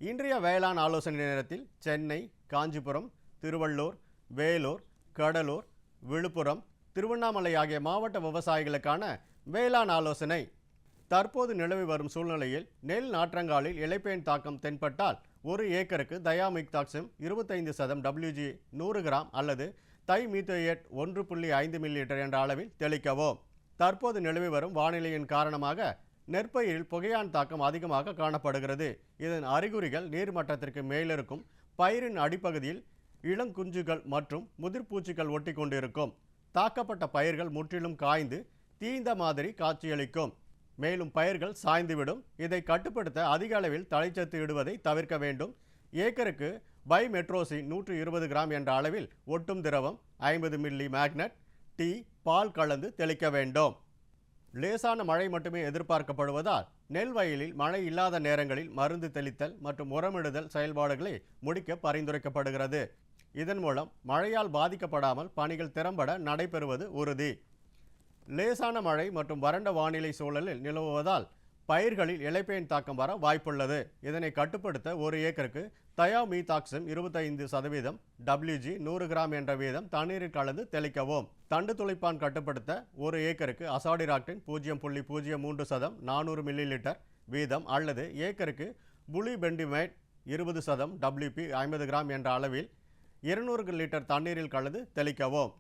இன்றைய வேளாண் ஆலோசனை நேரத்தில் சென்னை, காஞ்சிபுரம், திருவள்ளூர், வேலூர், கடலூர், விழுப்புரம், திருவண்ணாமலை ஆகிய மாவட்ட விவசாயிகளுக்கான வேளாண் ஆலோசனை. தற்போது நிலவி வரும் சூழ்நிலையில் நெல் நாற்றங்காலில் இலைப்பேன் தாக்கம் தென்பட்டால் 1 ஏக்கருக்கு தயாமிக்தாக்சிம் 25% WG 100 கிராம் அல்லது தைமீத்தோயேட் 1.5 மில்லிலிட்டர் என்ற அளவில் தெளிக்கவும். தற்போது நிலவி வரும் வானிலையின் காரணமாக நெற்பயிரில் புகையான் தாக்கம் அதிகமாக காணப்படுகிறது. இதன் அறிகுறிகள் நீர்மட்டத்திற்கு மேலிருக்கும் பயிரின் அடிப்பகுதியில் இளங்குஞ்சுகள் மற்றும் முதிர்பூச்சிகள் ஒட்டி கொண்டிருக்கும். தாக்கப்பட்ட பயிர்கள் முற்றிலும் காய்ந்து தீந்த மாதிரி காட்சியளிக்கும். மேலும் பயிர்கள் சாய்ந்துவிடும். இதை கட்டுப்படுத்த அதிக அளவில் தழைச்சத்து இடுவதை தவிர்க்க வேண்டும். ஏக்கருக்கு பைமெட்ரோசின் 120 கிராம் என்ற அளவில் ஒட்டும் திரவம் 50 மில்லி மேக்னட் டீ பால் கலந்து தெளிக்க வேண்டும். லேசான மழை மட்டுமே எதிர்பார்க்கப்படுவதால் நெல் வயலில் மழை இல்லாத நேரங்களில் மருந்து தெளித்தல் மற்றும் உரமிடுதல் செயல்பாடுகளை முடிக்க பரிந்துரைக்கப்படுகிறது. இதன் மூலம் மழையால் பாதிக்கப்படாமல் பணிகள் திறம்பட நடைபெறுவது உறுதி. லேசான மழை மற்றும் வறண்ட வானிலை சூழலில் நிலவுவதால் பயிர்களில் இலைப்பேன் தாக்கம் வர வாய்ப்புள்ளது. இதனை கட்டுப்படுத்த 1 ஏக்கருக்கு தயாமீத்தாக்சிம் 25% WG 100 கிராம் என்ற வீதம் தண்ணீரில் கலந்து தெளிக்கவும். தண்டு துளைப்பான் கட்டுப்படுத்த 1 ஏக்கருக்கு அசாடிராக்டின் 0.03% 400 மில்லிலிட்டர் வீதம் அல்லது ஏக்கருக்கு புலிபெண்டிமைட் 20% WP 50 கிராம் என்ற அளவில் 200 லிட்டர் தண்ணீரில் கலந்து தெளிக்கவும்.